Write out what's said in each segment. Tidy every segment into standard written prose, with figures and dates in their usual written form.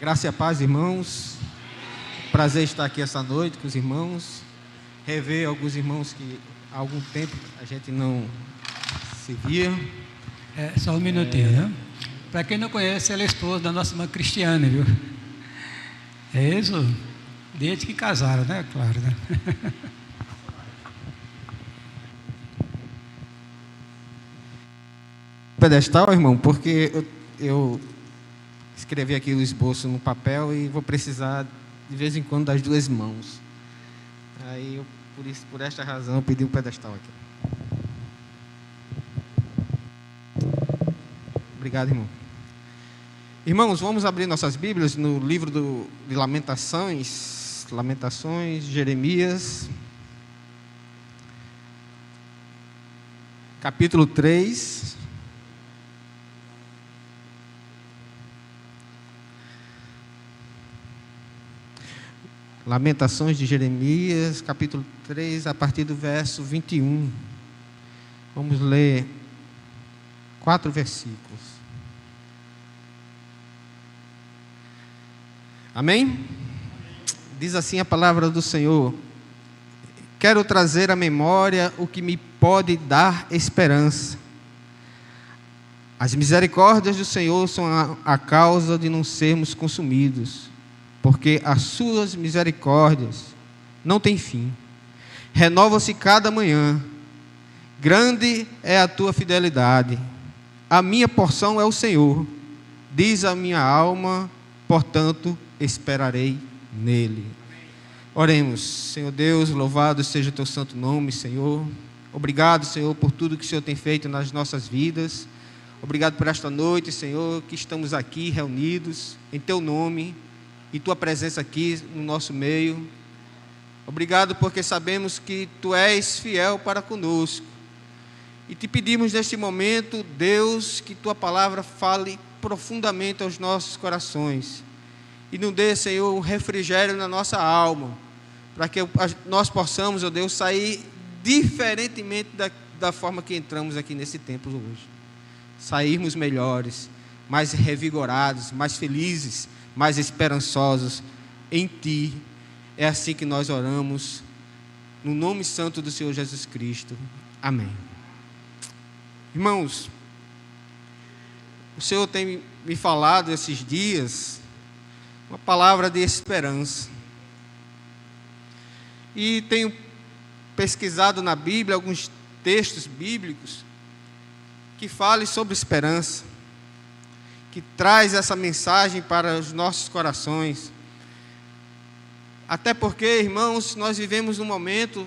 Graça e a paz, irmãos. Prazer estar aqui essa noite com os irmãos. Rever alguns irmãos que há algum tempo a gente não se via. Só um minutinho, né? Para quem não conhece, ela é esposa da nossa irmã Cristiane, viu? É isso? Desde que casaram, né? Claro, né? Pedestal, irmão, porque eu escrevi aqui o esboço no papel e vou precisar de vez em quando das duas mãos. Aí eu, por esta razão, eu pedi um pedestal aqui. Obrigado, irmão. Irmãos, vamos abrir nossas Bíblias no livro de Lamentações, Jeremias, capítulo 3. Lamentações de Jeremias, capítulo 3, a partir do verso 21. Vamos ler 4 versículos. Amém? Diz assim a palavra do Senhor: quero trazer à memória o que me pode dar esperança. As misericórdias do Senhor são a causa de não sermos consumidos, porque as suas misericórdias não têm fim, renova-se cada manhã, grande é a tua fidelidade. A minha porção é o Senhor, diz a minha alma, portanto esperarei nele. Oremos. Senhor Deus, louvado seja o teu santo nome, Senhor. Obrigado, Senhor, por tudo que o Senhor tem feito nas nossas vidas. Obrigado por esta noite, Senhor, que estamos aqui reunidos em teu nome e tua presença aqui no nosso meio. Obrigado porque sabemos que tu és fiel para conosco. E te pedimos neste momento, Deus, que tua palavra fale profundamente aos nossos corações. E nos dê, Senhor, um refrigério na nossa alma, para que nós possamos, ó Deus, sair diferentemente da forma que entramos aqui nesse templo hoje. Sairmos melhores, mais revigorados, mais felizes, mais esperançosos em Ti. É assim que nós oramos, no nome santo do Senhor Jesus Cristo. Amém. Irmãos, o Senhor tem me falado esses dias uma palavra de esperança. E tenho pesquisado na Bíblia alguns textos bíblicos que falem sobre esperança, que traz essa mensagem para os nossos corações. Até porque, irmãos, nós vivemos num momento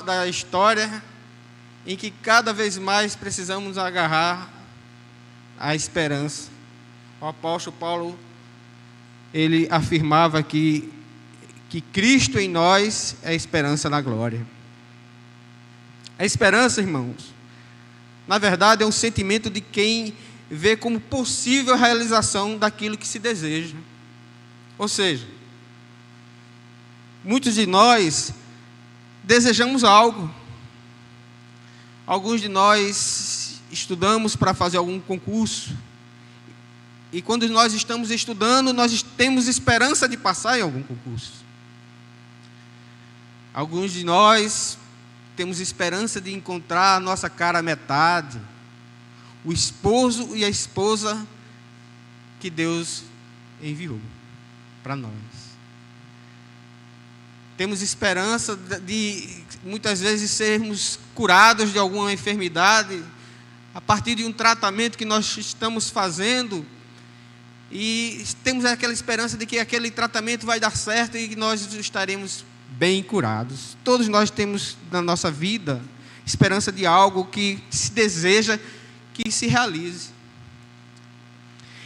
da história em que cada vez mais precisamos agarrar a esperança. O apóstolo Paulo, ele afirmava que Cristo em nós é a esperança da glória. A esperança, irmãos, na verdade é um sentimento de quem vê como possível a realização daquilo que se deseja. Ou seja, muitos de nós desejamos algo. Alguns de nós estudamos para fazer algum concurso. E quando nós estamos estudando, nós temos esperança de passar em algum concurso. Alguns de nós temos esperança de encontrar a nossa cara metade, o esposo e a esposa que Deus enviou para nós. Temos esperança de muitas vezes sermos curados de alguma enfermidade a partir de um tratamento que nós estamos fazendo, e temos aquela esperança de que aquele tratamento vai dar certo e que nós estaremos bem curados. Todos nós temos na nossa vida esperança de algo que se deseja que se realize.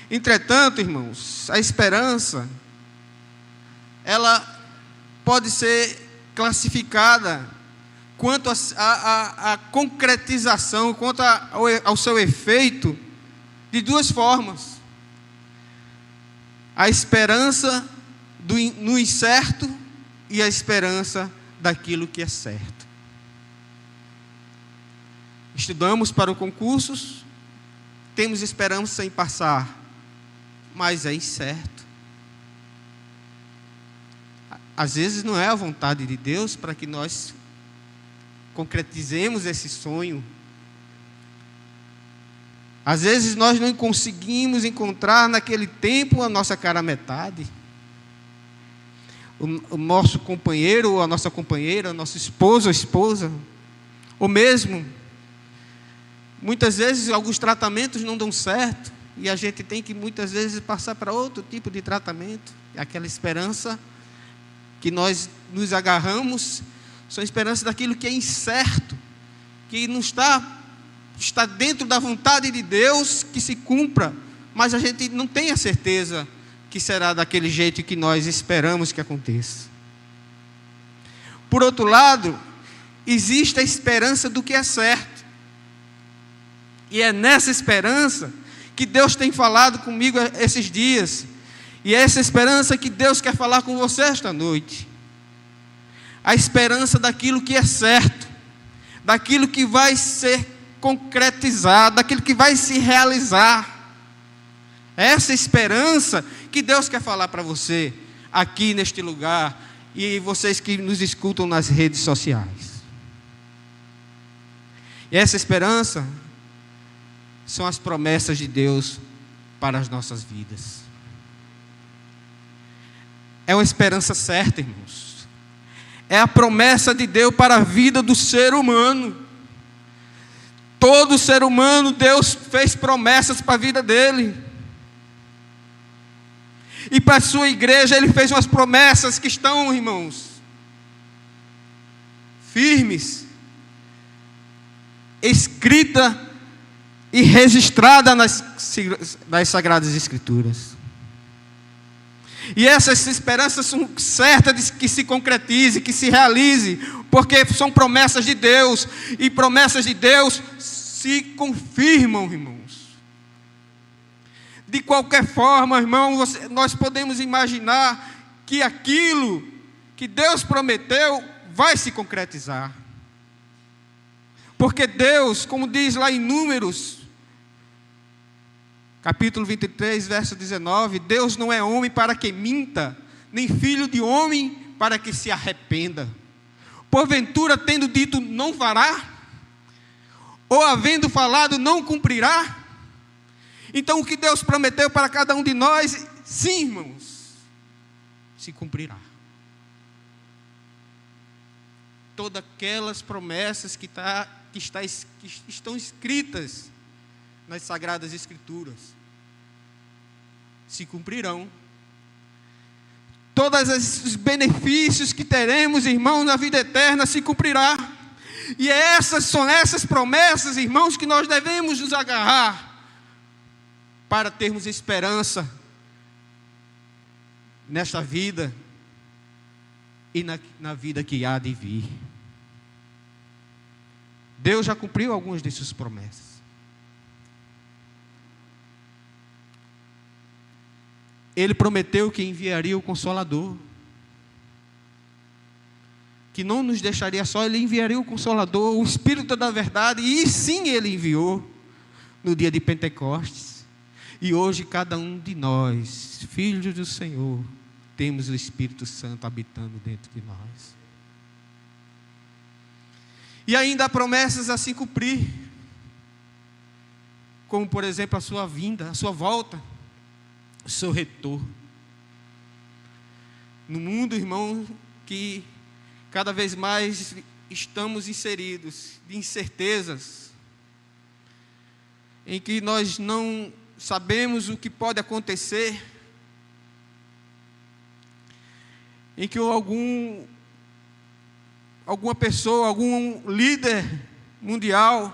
Entretanto, irmãos, a esperança, ela pode ser classificada quanto a concretização, quanto ao seu efeito, de duas formas. A esperança no incerto e a esperança daquilo que é certo. Estudamos para os concursos, temos esperança em passar, mas é incerto. às vezes não é a vontade de Deus para que nós concretizemos esse sonho. Às vezes nós não conseguimos encontrar naquele tempo a nossa cara metade. O nosso companheiro ou a nossa companheira, nosso esposo ou esposa. Ou mesmo, muitas vezes alguns tratamentos não dão certo. E a gente tem que muitas vezes passar para outro tipo de tratamento. Aquela esperança que nós nos agarramos, são esperanças daquilo que é incerto, que não está dentro da vontade de Deus que se cumpra, mas a gente não tem a certeza que será daquele jeito que nós esperamos que aconteça. Por outro lado, existe a esperança do que é certo, e é nessa esperança que Deus tem falado comigo esses dias, e é essa esperança que Deus quer falar com você esta noite. A esperança daquilo que é certo, daquilo que vai ser concretizado, daquilo que vai se realizar. Essa esperança que Deus quer falar para você, aqui neste lugar, e vocês que nos escutam nas redes sociais. E essa esperança são as promessas de Deus para as nossas vidas. É uma esperança certa, irmãos. É a promessa de Deus para a vida do ser humano. Todo ser humano, Deus fez promessas para a vida dele. E para a sua igreja, Ele fez umas promessas que estão, irmãos, firmes, escrita e registrada nas Sagradas Escrituras. E essas esperanças são certas de que se concretize, que se realize, porque são promessas de Deus, e promessas de Deus se confirmam, irmãos. De qualquer forma, irmão, nós podemos imaginar que aquilo que Deus prometeu vai se concretizar. Porque Deus, como diz lá em Números, capítulo 23, verso 19, Deus não é homem para que minta, nem filho de homem para que se arrependa. Porventura, tendo dito, não fará? Ou havendo falado, não cumprirá? Então, o que Deus prometeu para cada um de nós, sim, irmãos, se cumprirá. Todas aquelas promessas que estão escritas nas Sagradas Escrituras se cumprirão. Todos os benefícios que teremos, irmãos, na vida eterna se cumprirá. E são essas promessas, irmãos, que nós devemos nos agarrar para termos esperança nesta vida e na vida que há de vir. Deus já cumpriu algumas de suas promessas. Ele prometeu que enviaria o Consolador, que não nos deixaria só. Ele enviaria o Consolador, o Espírito da verdade, e sim Ele enviou no dia de Pentecostes. E hoje cada um de nós, filhos do Senhor, temos o Espírito Santo habitando dentro de nós. E ainda há promessas a se cumprir, como por exemplo a sua vinda, a sua volta, o seu retorno. No mundo, irmão, que cada vez mais estamos inseridos de incertezas, em que nós não sabemos o que pode acontecer, em que alguma pessoa, algum líder mundial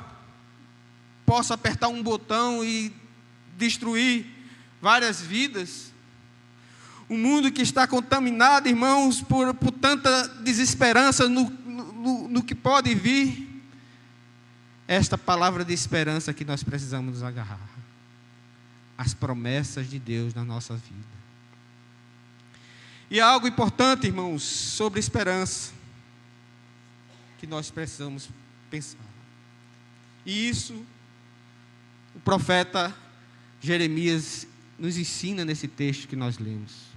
possa apertar um botão e destruir várias vidas. Um mundo que está contaminado, irmãos, por tanta desesperança no que pode vir. Esta palavra de esperança que nós precisamos nos agarrar. As promessas de Deus na nossa vida. E há algo importante, irmãos, sobre esperança, que nós precisamos pensar. E isso, o profeta Jeremias nos ensina nesse texto que nós lemos.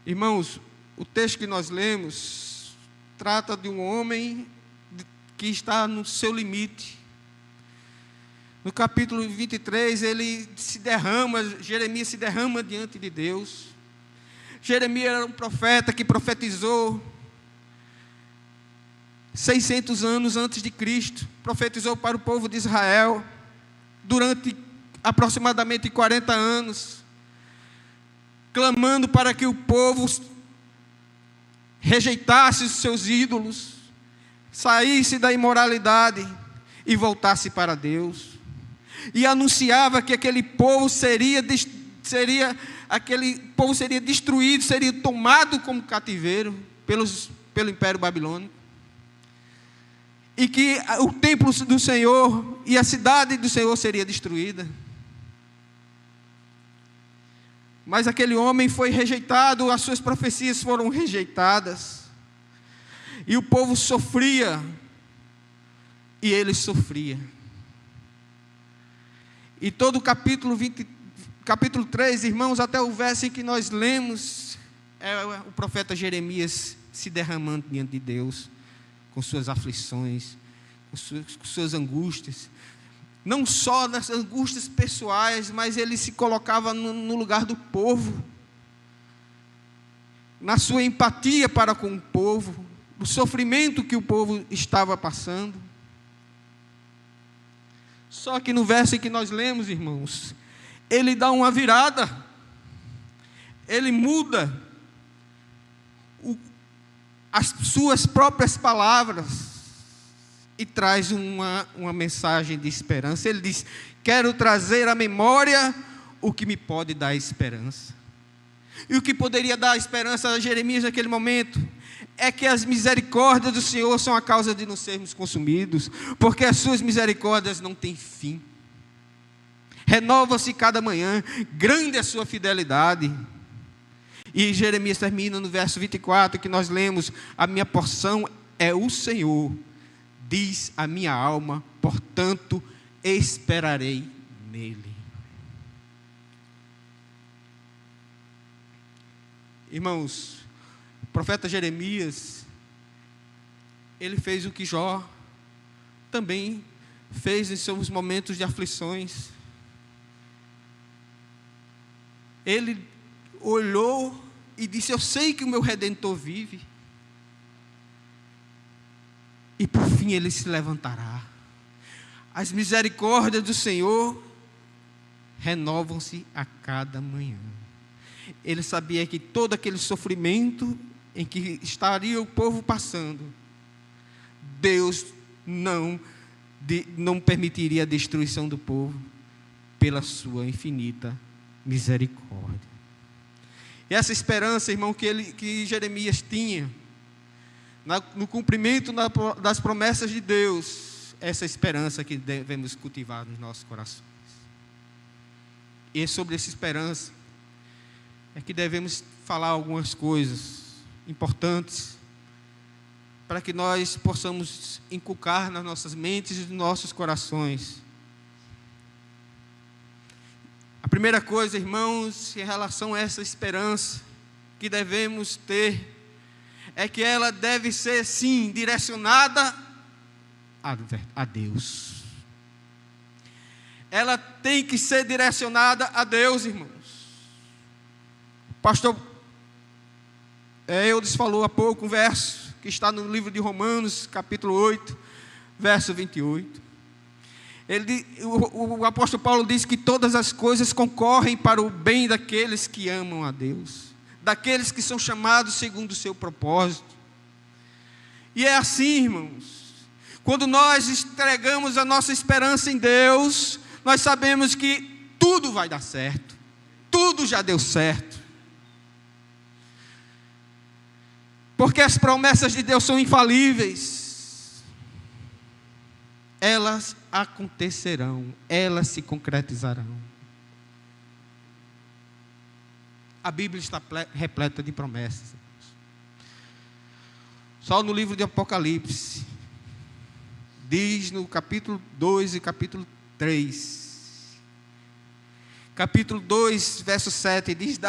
Irmãos, o texto que nós lemos trata de um homem que está no seu limite. No capítulo 23, Jeremias se derrama diante de Deus. Jeremias era um profeta que profetizou 600 anos antes de Cristo. Profetizou para o povo de Israel durante aproximadamente 40 anos, clamando para que o povo rejeitasse os seus ídolos, saísse da imoralidade e voltasse para Deus. E anunciava que aquele povo seria destruído, seria tomado como cativeiro pelo Império Babilônico. E que o templo do Senhor e a cidade do Senhor seria destruída. Mas aquele homem foi rejeitado, as suas profecias foram rejeitadas. E o povo sofria, e ele sofria. E todo o capítulo 3, irmãos, até o verso em que nós lemos, é o profeta Jeremias se derramando diante de Deus, com suas aflições, com suas angústias. Não só nas angústias pessoais, mas ele se colocava no lugar do povo, na sua empatia para com o povo, o sofrimento que o povo estava passando. Só que no verso em que nós lemos, irmãos, ele dá uma virada, ele muda as suas próprias palavras e traz uma mensagem de esperança. Ele diz: quero trazer à memória o que me pode dar esperança. E o que poderia dar esperança a Jeremias naquele momento é que as misericórdias do Senhor são a causa de não sermos consumidos, porque as suas misericórdias não têm fim. Renova-se cada manhã, grande é a sua fidelidade. E Jeremias termina no verso 24, que nós lemos: a minha porção é o Senhor, diz a minha alma, portanto esperarei nele. Irmãos, o profeta Jeremias, ele fez o que Jó também fez em seus momentos de aflições. Ele olhou e disse: eu sei que o meu Redentor vive. E por fim ele se levantará. As misericórdias do Senhor renovam-se a cada manhã. Ele sabia que todo aquele sofrimento em que estaria o povo passando, Deus não permitiria a destruição do povo pela sua infinita misericórdia. E essa esperança, irmão, que Jeremias tinha, no cumprimento das promessas de Deus, essa esperança que devemos cultivar nos nossos corações. E sobre essa esperança é que devemos falar algumas coisas importantes para que nós possamos inculcar nas nossas mentes e nos nossos corações. A primeira coisa, irmãos, em relação a essa esperança que devemos ter, é que ela deve ser, sim, direcionada a Deus. Ela tem que ser direcionada a Deus, irmãos. O pastor Eudes falou há pouco um verso que está no livro de Romanos, capítulo 8, verso 28. O apóstolo Paulo diz que todas as coisas concorrem para o bem daqueles que amam a Deus, daqueles que são chamados segundo o seu propósito. E é assim, irmãos, quando nós entregamos a nossa esperança em Deus, nós sabemos que tudo vai dar certo, tudo já deu certo, porque as promessas de Deus são infalíveis, elas acontecerão, elas se concretizarão. A Bíblia está repleta de promessas. Só no livro de Apocalipse, diz no capítulo 2 e capítulo 3, capítulo 2, verso 7, diz: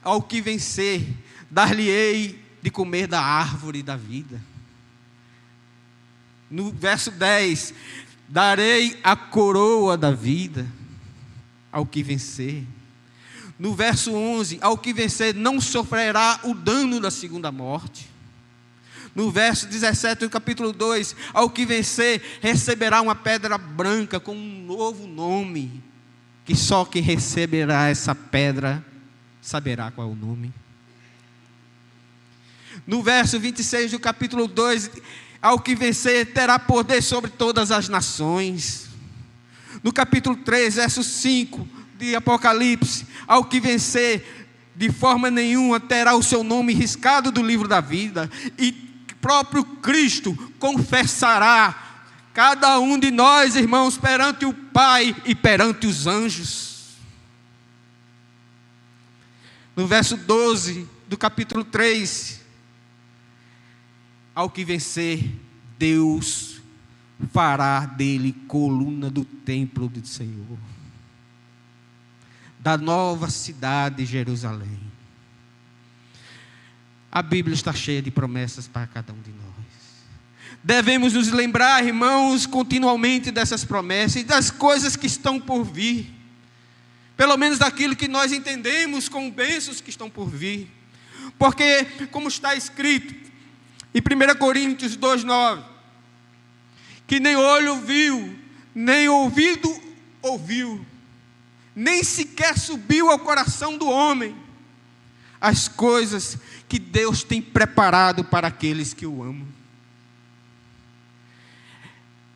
ao que vencer, dar-lhe-ei de comer da árvore da vida. No verso 10, darei a coroa da vida ao que vencer. No verso 11, ao que vencer não sofrerá o dano da segunda morte. No verso 17 do capítulo 2, ao que vencer receberá uma pedra branca com um novo nome, que só quem receberá essa pedra saberá qual é o nome. No verso 26 do capítulo 2, ao que vencer terá poder sobre todas as nações. No capítulo 3, verso 5 de Apocalipse, ao que vencer, de forma nenhuma terá o seu nome riscado do livro da vida, e próprio Cristo confessará cada um de nós, irmãos, perante o Pai e perante os anjos. No verso 12 do capítulo 3, ao que vencer, Deus fará dele coluna do templo do Senhor, da nova cidade de Jerusalém. A Bíblia está cheia de promessas para cada um de nós. Devemos nos lembrar, irmãos, continuamente dessas promessas e das coisas que estão por vir. Pelo menos daquilo que nós entendemos como bênçãos que estão por vir. Porque, como está escrito em 1 Coríntios 2,9, que nem olho viu, nem ouvido ouviu, nem sequer subiu ao coração do homem as coisas que Deus tem preparado para aqueles que o amam.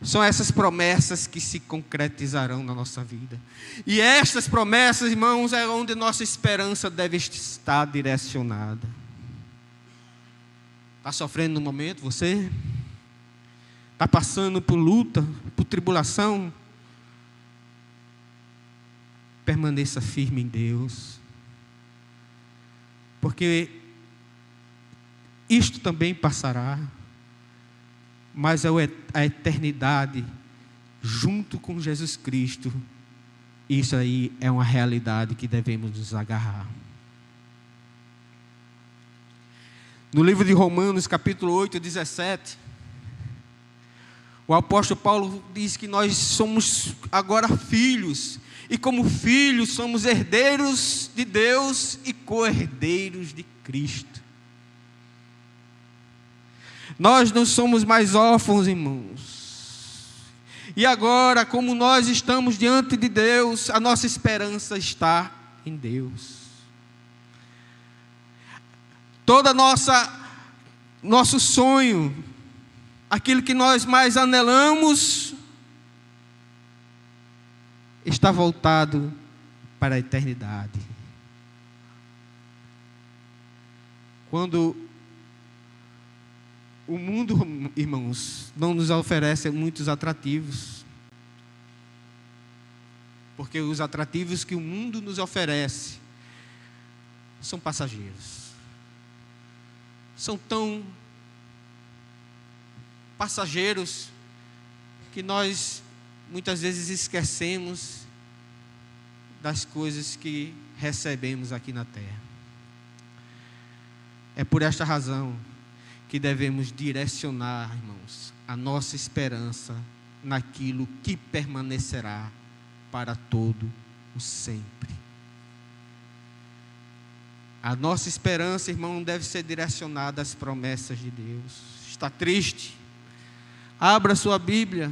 São essas promessas que se concretizarão na nossa vida. E estas promessas, irmãos, é onde nossa esperança deve estar direcionada. Está sofrendo no momento, você? Está passando por luta, por tribulação? Permaneça firme em Deus. Porque isto também passará. Mas a eternidade junto com Jesus Cristo, isso aí é uma realidade que devemos nos agarrar. No livro de Romanos, capítulo 8, 17, o apóstolo Paulo diz que nós somos agora filhos, e como filhos somos herdeiros de Deus e co-herdeiros de Cristo. Nós não somos mais órfãos, irmãos. E agora, como nós estamos diante de Deus, a nossa esperança está em Deus. Toda nosso sonho, aquilo que nós mais anelamos, está voltado para a eternidade. Quando o mundo, irmãos, não nos oferece muitos atrativos, porque os atrativos que o mundo nos oferece são passageiros. São tão passageiros que nós muitas vezes esquecemos das coisas que recebemos aqui na terra. É por esta razão que devemos direcionar, irmãos, a nossa esperança naquilo que permanecerá para todo o sempre. A nossa esperança, irmão, não deve ser direcionada às promessas de Deus. Está triste? Abra sua Bíblia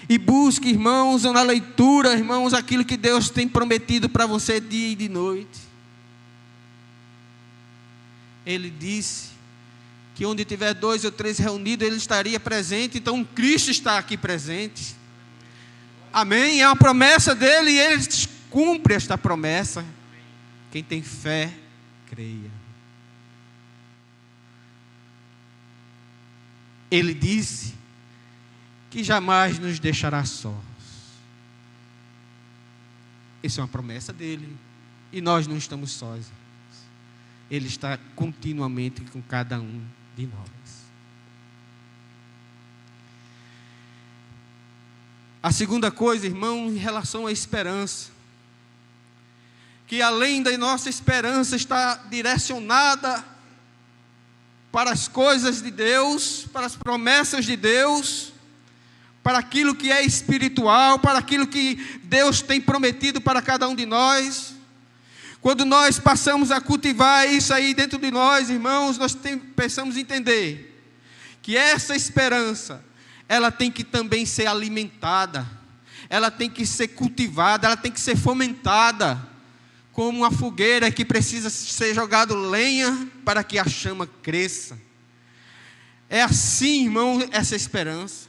e busque, irmãos, na leitura, irmãos, aquilo que Deus tem prometido para você dia e de noite. Ele disse que onde tiver 2 ou 3 reunidos, Ele estaria presente. Então Cristo está aqui presente. Amém? É uma promessa dEle e Ele cumpre esta promessa. Quem tem fé, creia. Ele disse que jamais nos deixará sós. Essa é uma promessa dEle. E nós não estamos sós. Ele está continuamente com cada um de nós. A segunda coisa, irmão, em relação à esperança, que além da nossa esperança está direcionada para as coisas de Deus, para as promessas de Deus, para aquilo que é espiritual, para aquilo que Deus tem prometido para cada um de nós. Quando nós passamos a cultivar isso aí dentro de nós, irmãos, nós precisamos entender que essa esperança, ela tem que também ser alimentada, ela tem que ser cultivada, ela tem que ser fomentada, como uma fogueira que precisa ser jogado lenha para que a chama cresça. É assim, irmão, essa esperança.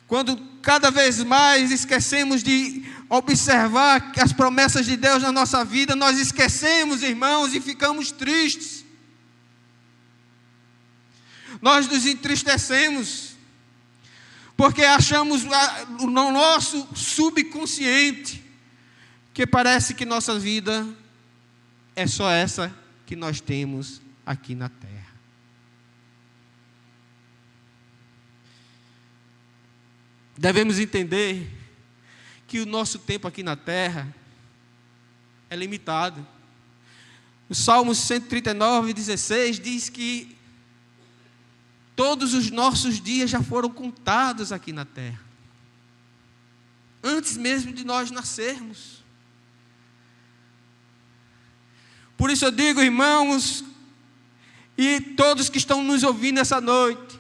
Quando cada vez mais esquecemos de observar as promessas de Deus na nossa vida, nós esquecemos, irmãos, e ficamos tristes. Nós nos entristecemos, porque achamos no nosso subconsciente que parece que nossa vida é só essa que nós temos aqui na terra. Devemos entender que o nosso tempo aqui na terra é limitado. O Salmo 139:16 diz que todos os nossos dias já foram contados aqui na terra, antes mesmo de nós nascermos. Por isso eu digo, irmãos, e todos que estão nos ouvindo essa noite,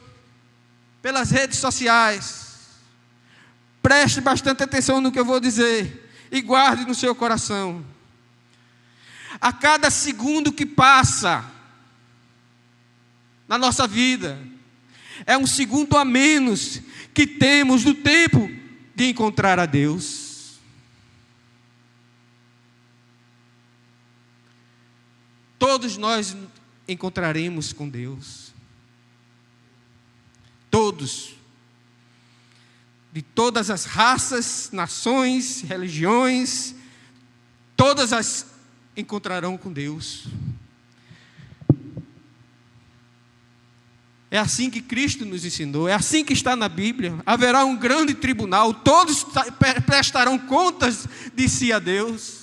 pelas redes sociais, preste bastante atenção no que eu vou dizer, e guarde no seu coração. A cada segundo que passa na nossa vida, é um segundo a menos que temos do tempo de encontrar a Deus. Todos nós encontraremos com Deus. Todos. De todas as raças, nações, religiões, todas as encontrarão com Deus. É assim que Cristo nos ensinou, é assim que está na Bíblia. Haverá um grande tribunal, todos prestarão contas de si a Deus.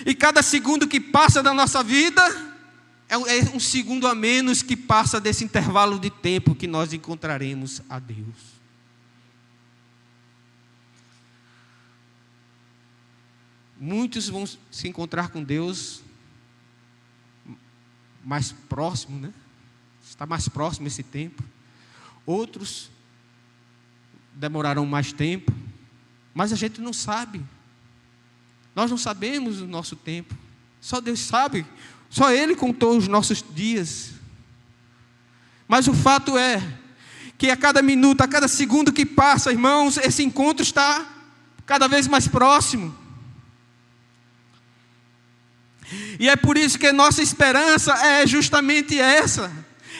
E cada segundo que passa da nossa vida é um segundo a menos que passa desse intervalo de tempo que nós encontraremos a Deus. Muitos vão se encontrar com Deus mais próximo, né? Está mais próximo esse tempo. Outros demorarão mais tempo, mas a gente não sabe. Nós não sabemos o nosso tempo. Só Deus sabe. Só Ele contou os nossos dias. Mas o fato é que a cada minuto, a cada segundo que passa, irmãos, esse encontro está cada vez mais próximo. E é por isso que a nossa esperança é justamente essa.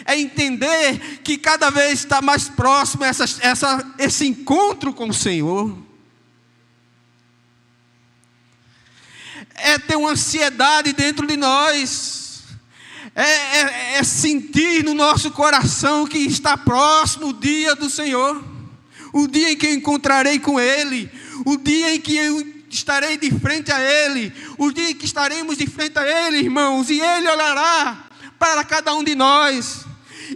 É entender que cada vez está mais próximo esse encontro com o Senhor. É ter uma ansiedade dentro de nós. É sentir no nosso coração que está próximo o dia do Senhor. O dia em que eu encontrarei com Ele. O dia em que eu estarei de frente a Ele. O dia em que estaremos de frente a Ele, irmãos. E Ele olhará para cada um de nós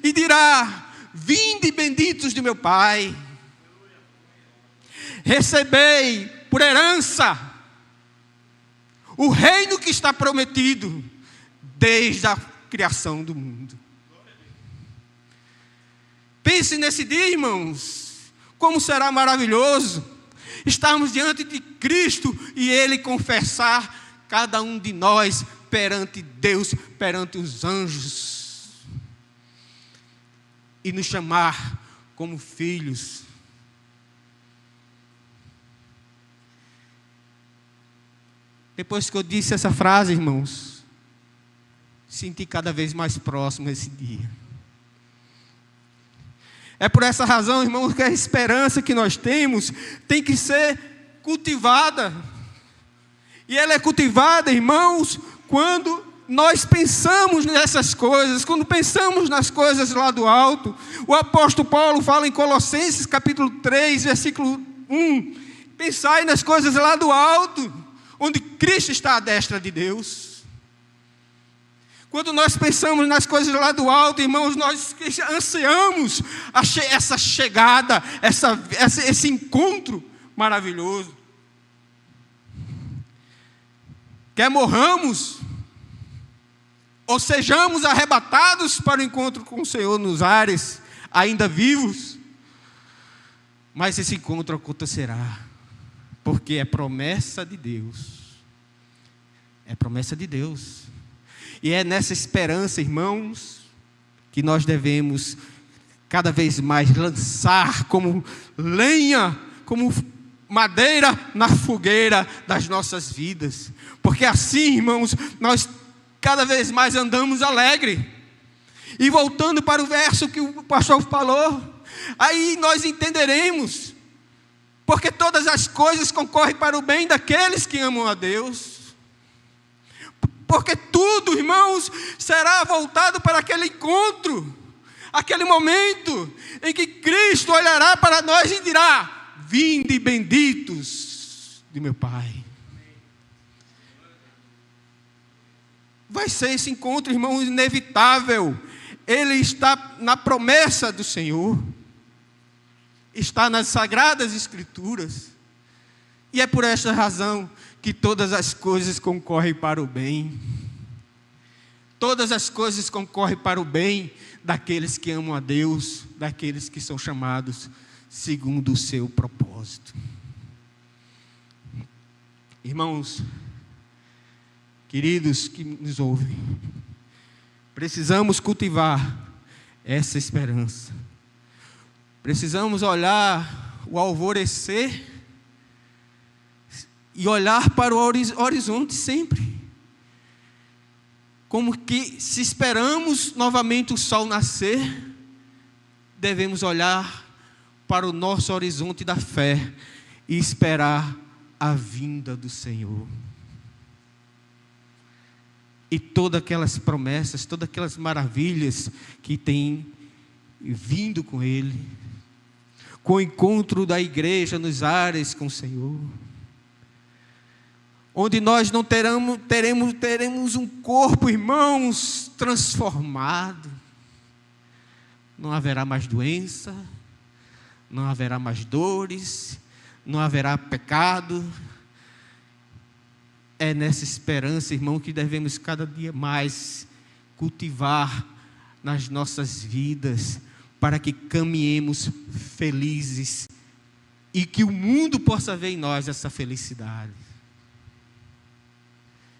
e dirá: vinde benditos de meu Pai. Recebei por herança o reino que está prometido desde a criação do mundo. Pense nesse dia, irmãos, como será maravilhoso estarmos diante de Cristo e Ele confessar cada um de nós perante Deus, perante os anjos, e nos chamar como filhos. Depois que eu disse essa frase, irmãos, senti cada vez mais próximo esse dia. É por essa razão, irmãos, que a esperança que nós temos tem que ser cultivada. E ela é cultivada, irmãos, quando nós pensamos nessas coisas, quando pensamos nas coisas lá do alto. O apóstolo Paulo fala em Colossenses capítulo 3, versículo 1. Pensai nas coisas lá do alto, onde Cristo está à destra de Deus. Quando nós pensamos nas coisas lá do alto, irmãos, nós ansiamos essa chegada, esse encontro maravilhoso. Quer morramos, ou sejamos arrebatados para o encontro com o Senhor nos ares, ainda vivos, mas esse encontro acontecerá, porque é promessa de Deus. É promessa de Deus. E é nessa esperança, irmãos, que nós devemos cada vez mais lançar como lenha, como madeira na fogueira das nossas vidas. Porque assim, irmãos, nós cada vez mais andamos alegre. E voltando para o verso que o pastor falou, aí nós entenderemos, porque todas as coisas concorrem para o bem daqueles que amam a Deus. Porque tudo, irmãos, será voltado para aquele encontro, aquele momento em que Cristo olhará para nós e dirá: vinde benditos de meu Pai. Vai ser esse encontro, irmão, inevitável. Ele está na promessa do Senhor, está nas Sagradas Escrituras, e é por esta razão que todas as coisas concorrem para o bem. Todas as coisas concorrem para o bem daqueles que amam a Deus, daqueles que são chamados segundo o seu propósito. Irmãos, queridos que nos ouvem, precisamos cultivar essa esperança. Precisamos olhar o alvorecer e olhar para o horizonte sempre. Como que, se esperamos novamente o sol nascer, devemos olhar para o nosso horizonte da fé e esperar a vinda do Senhor. E todas aquelas promessas, todas aquelas maravilhas que tem vindo com Ele, com o encontro da igreja nos ares com o Senhor, onde nós não teremos um corpo, irmãos, transformado. Não haverá mais doença, não haverá mais dores, não haverá pecado. É nessa esperança, irmão, que devemos cada dia mais cultivar nas nossas vidas, para que caminhemos felizes e que o mundo possa ver em nós essa felicidade.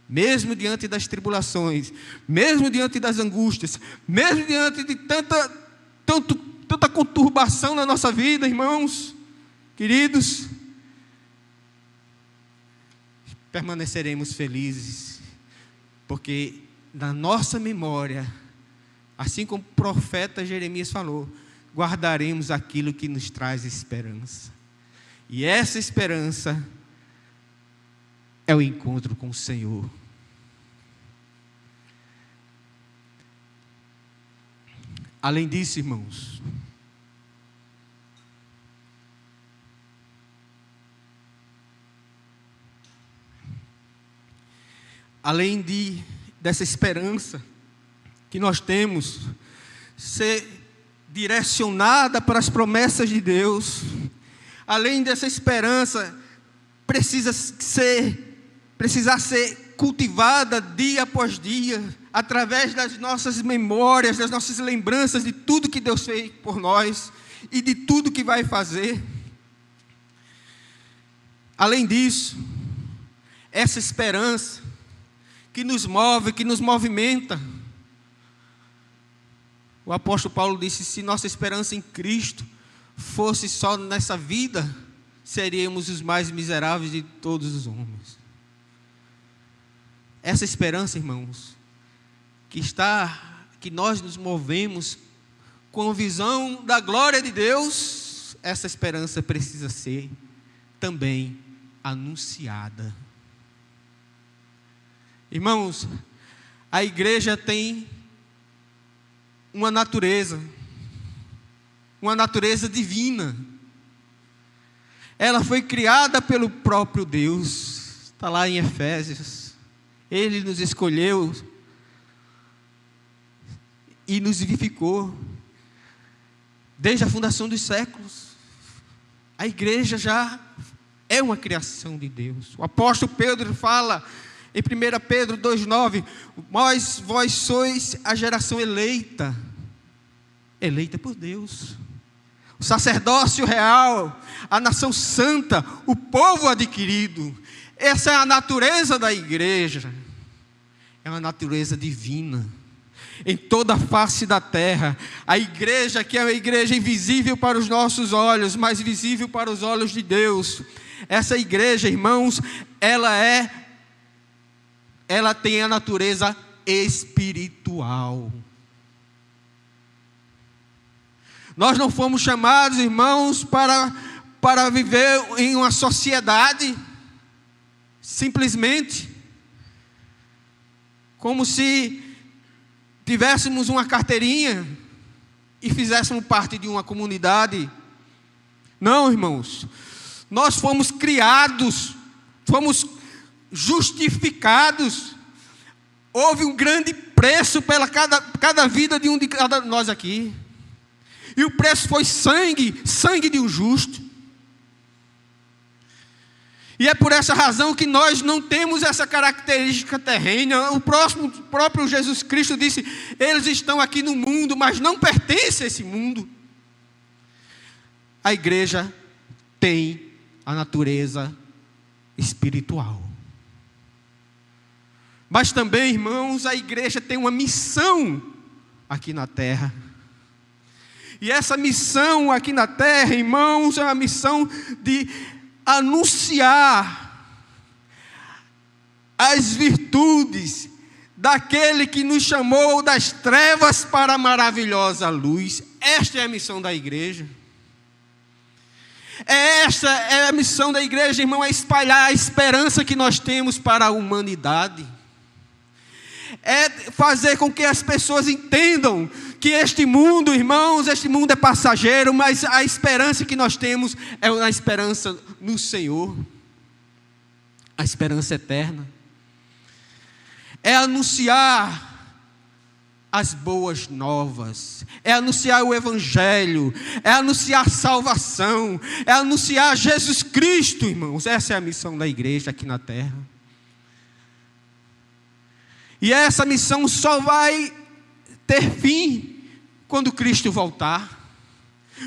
Mesmo diante das tribulações, mesmo diante das angústias, mesmo diante de tanta conturbação na nossa vida, irmãos, queridos, permaneceremos felizes, porque na nossa memória, assim como o profeta Jeremias falou, guardaremos aquilo que nos traz esperança. E essa esperança é o encontro com o Senhor. Além disso, irmãos, além dessa esperança que nós temos, ser direcionada para as promessas de Deus, além dessa esperança, precisar ser cultivada dia após dia, através das nossas memórias, das nossas lembranças de tudo que Deus fez por nós e de tudo que vai fazer. Além disso, essa esperança que nos move, que nos movimenta. O apóstolo Paulo disse: se nossa esperança em Cristo fosse só nessa vida, seríamos os mais miseráveis de todos os homens. Essa esperança, irmãos, que nós nos movemos com a visão da glória de Deus, essa esperança precisa ser também anunciada. Irmãos, a igreja tem uma natureza divina. Ela foi criada pelo próprio Deus. Está lá em Efésios. Ele nos escolheu e nos vivificou desde a fundação dos séculos. A igreja já é uma criação de Deus. O apóstolo Pedro fala em 1 Pedro 2,9: mas vós sois a geração eleita por Deus, o sacerdócio real, a nação santa, o povo adquirido. Essa é a natureza da igreja. É uma natureza divina em toda a face da terra. A igreja, que é uma igreja invisível para os nossos olhos, mas visível para os olhos de Deus. Essa igreja, irmãos, ela tem a natureza espiritual. Nós não fomos chamados, irmãos, para viver em uma sociedade, simplesmente, como se tivéssemos uma carteirinha e fizéssemos parte de uma comunidade. Não, irmãos. Nós fomos criados, fomos justificados. Houve um grande preço pela cada vida de um de cada nós aqui. E o preço foi sangue de um justo. E é por essa razão que nós não temos essa característica terrena. O próprio Jesus Cristo disse: eles estão aqui no mundo, mas não pertencem a esse mundo. A igreja tem a natureza espiritual. Mas também, irmãos, a igreja tem uma missão aqui na terra. E essa missão aqui na terra, irmãos, é uma missão de anunciar as virtudes daquele que nos chamou das trevas para a maravilhosa luz. Esta é a missão da igreja. Esta é a missão da igreja, irmão, é espalhar a esperança que nós temos para a humanidade. É fazer com que as pessoas entendam que este mundo, irmãos, este mundo é passageiro, mas a esperança que nós temos é a esperança no Senhor, a esperança eterna. É anunciar as boas novas, é anunciar o Evangelho, é anunciar salvação, é anunciar Jesus Cristo, irmãos. Essa é a missão da igreja aqui na terra. E essa missão só vai ter fim quando Cristo voltar.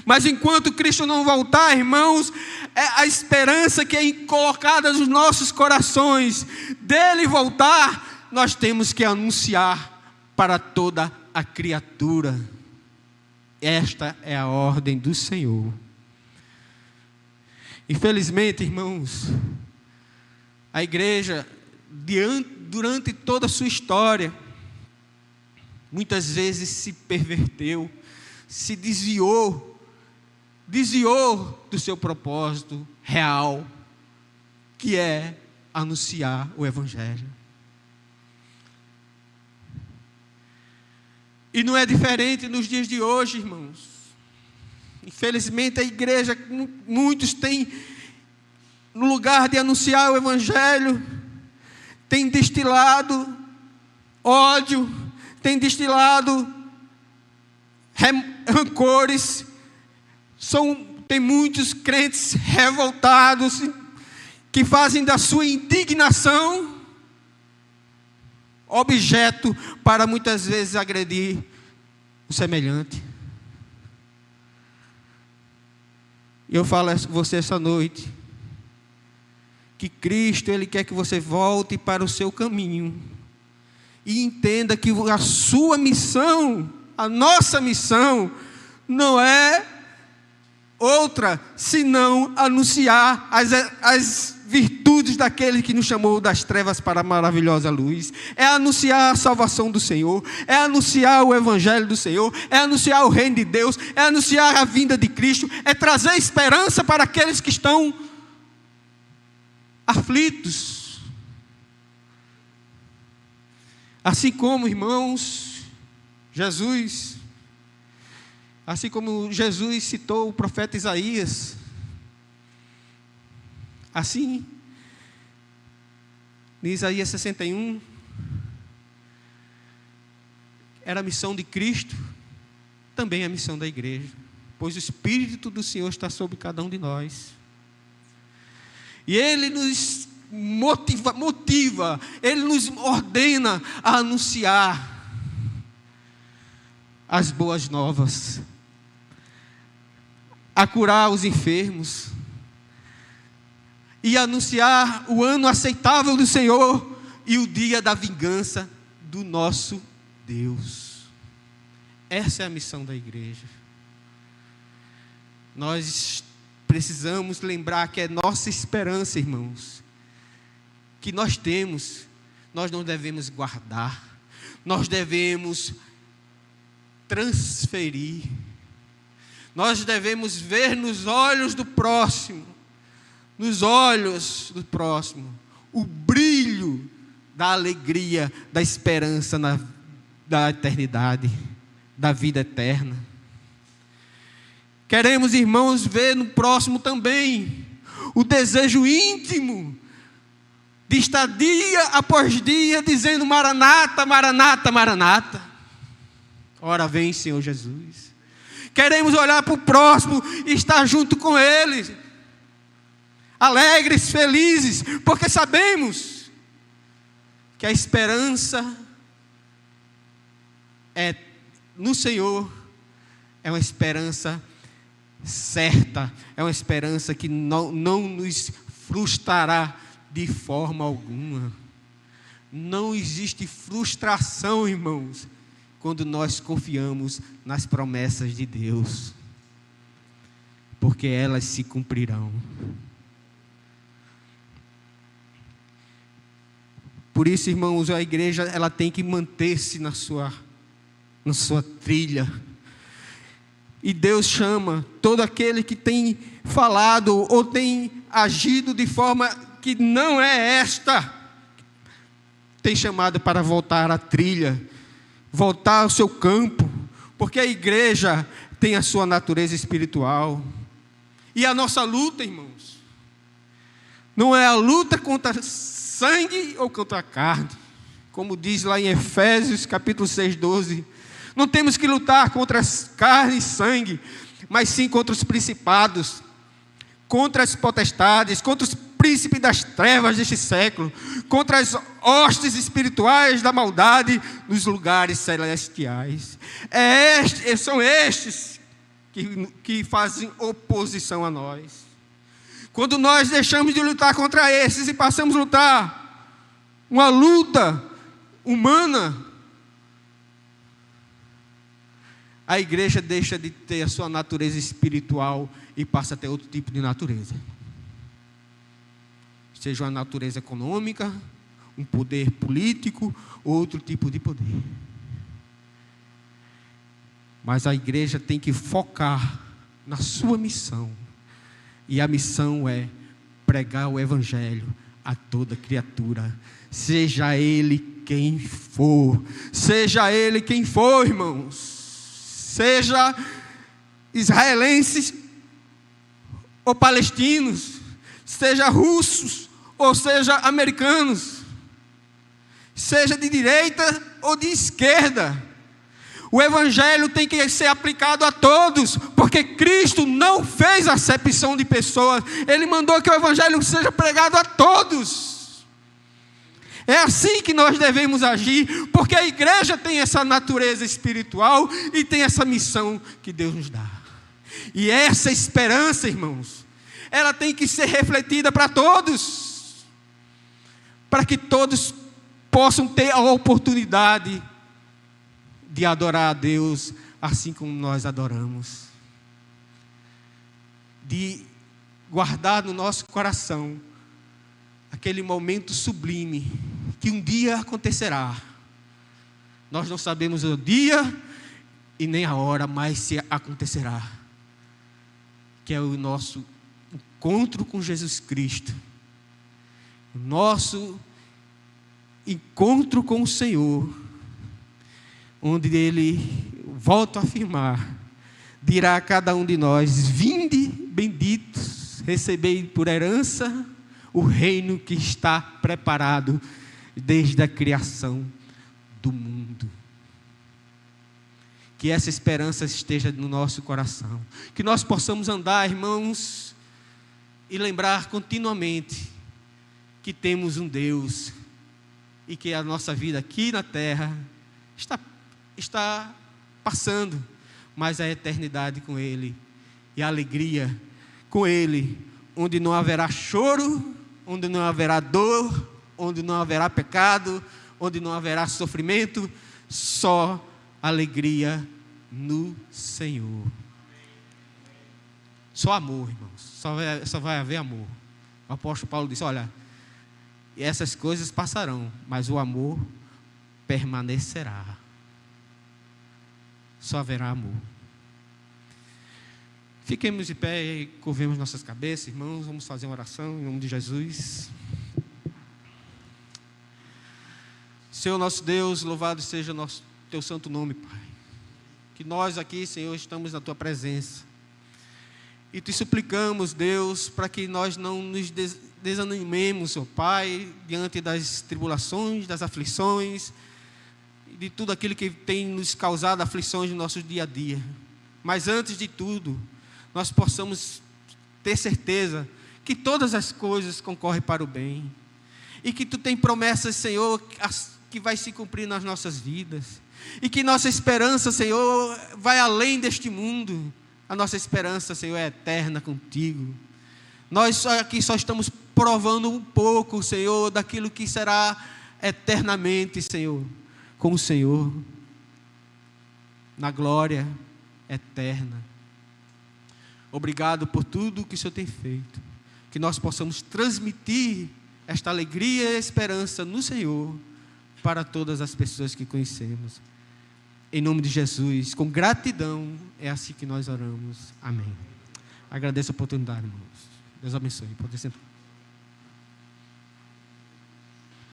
Mas enquanto Cristo não voltar, irmãos, é a esperança que é colocada nos nossos corações dele voltar, nós temos que anunciar para toda a criatura. Esta é a ordem do Senhor. Infelizmente, irmãos, a igreja, durante toda a sua história, muitas vezes se perverteu, se desviou do seu propósito real, que é anunciar o Evangelho. E não é diferente nos dias de hoje, irmãos. Infelizmente a igreja, muitos têm, no lugar de anunciar o Evangelho, tem destilado ódio, tem destilado rancores. Tem muitos crentes revoltados que fazem da sua indignação objeto para muitas vezes agredir o semelhante. Eu falo a você essa noite que Cristo, Ele quer que você volte para o seu caminho e entenda que a sua missão, a nossa missão, não é outra senão anunciar as virtudes daquele que nos chamou das trevas para a maravilhosa luz. É anunciar a salvação do Senhor, é anunciar o Evangelho do Senhor, é anunciar o reino de Deus, é anunciar a vinda de Cristo, é trazer esperança para aqueles que estão aflitos. Assim como, irmãos, Jesus citou o profeta Isaías, assim, em Isaías 61, era a missão de Cristo, também a missão da igreja, pois o Espírito do Senhor está sobre cada um de nós, e Ele nos motiva, Ele nos ordena a anunciar as boas novas, a curar os enfermos, e anunciar o ano aceitável do Senhor e o dia da vingança do nosso Deus. Essa é a missão da igreja. Nós precisamos lembrar que é nossa esperança, irmãos, que nós temos, nós não devemos guardar, nós devemos transferir, nós devemos ver nos olhos do próximo, o brilho da alegria, da esperança da eternidade, da vida eterna. Queremos, irmãos, ver no próximo também o desejo íntimo de estar dia após dia dizendo: Maranata, Maranata, Maranata. Ora vem, Senhor Jesus. Queremos olhar para o próximo e estar junto com ele, alegres, felizes, porque sabemos que a esperança no Senhor é uma esperança certa, é uma esperança que não nos frustrará de forma alguma. Não existe frustração, irmãos, quando nós confiamos nas promessas de Deus, porque elas se cumprirão. Por isso, irmãos, a igreja ela tem que manter-se na sua trilha. E Deus chama todo aquele que tem falado ou tem agido de forma que não é esta, tem chamado para voltar à trilha, voltar ao seu campo, porque a igreja tem a sua natureza espiritual. E a nossa luta, irmãos, não é a luta contra sangue ou contra a carne, como diz lá em Efésios capítulo 6, 12. Não temos que lutar contra as carne e sangue, mas sim contra os principados, contra as potestades, contra os príncipes das trevas deste século, contra as hostes espirituais da maldade nos lugares celestiais. São estes que fazem oposição a nós. Quando nós deixamos de lutar contra esses e passamos a lutar uma luta humana, a igreja deixa de ter a sua natureza espiritual e passa a ter outro tipo de natureza. Seja uma natureza econômica, um poder político, ou outro tipo de poder. Mas a igreja tem que focar na sua missão. E a missão é pregar o evangelho a toda criatura, seja ele quem for. Seja ele quem for, irmãos. Seja israelenses ou palestinos, seja russos ou seja americanos, seja de direita ou de esquerda, o evangelho tem que ser aplicado a todos, porque Cristo não fez acepção de pessoas, Ele mandou que o evangelho seja pregado a todos. É assim que nós devemos agir, porque a igreja tem essa natureza espiritual e tem essa missão que Deus nos dá. E essa esperança, irmãos, ela tem que ser refletida para todos, para que todos possam ter a oportunidade de adorar a Deus assim como nós adoramos, de guardar no nosso coração aquele momento sublime que um dia acontecerá. Nós não sabemos o dia e nem a hora, mas se acontecerá, que é o nosso encontro com Jesus Cristo, o nosso encontro com o Senhor, onde Ele, volto a afirmar, dirá a cada um de nós: vinde benditos, recebei por herança o reino que está preparado desde a criação do mundo. Que essa esperança esteja no nosso coração, que nós possamos andar, irmãos, e lembrar continuamente que temos um Deus e que a nossa vida aqui na terra está passando, mas a eternidade com Ele e a alegria com Ele, onde não haverá choro, onde não haverá dor, onde não haverá pecado, onde não haverá sofrimento, só alegria no Senhor. Só amor, irmãos, só vai haver amor. O apóstolo Paulo disse, olha, essas coisas passarão, mas o amor permanecerá. Só haverá amor. Fiquemos de pé e curvemos nossas cabeças, irmãos, vamos fazer uma oração em nome de Jesus. Senhor nosso Deus, louvado seja teu santo nome, Pai. Que nós aqui, Senhor, estamos na tua presença. E te suplicamos, Deus, para que nós não nos desanimemos, ó Pai, diante das tribulações, das aflições, de tudo aquilo que tem nos causado aflições no nosso dia a dia. Mas antes de tudo, nós possamos ter certeza que todas as coisas concorrem para o bem. E que tu tem promessas, Senhor, que vai se cumprir nas nossas vidas. E que nossa esperança, Senhor, vai além deste mundo. A nossa esperança, Senhor, é eterna contigo. Nós aqui só estamos provando um pouco, Senhor, daquilo que será eternamente, Senhor, com o Senhor, na glória eterna. Obrigado por tudo que o Senhor tem feito. Que nós possamos transmitir esta alegria e esperança no Senhor para todas as pessoas que conhecemos. Em nome de Jesus, com gratidão, é assim que nós oramos. Amém. Agradeço a oportunidade, irmãos. Deus abençoe. Pode sentar.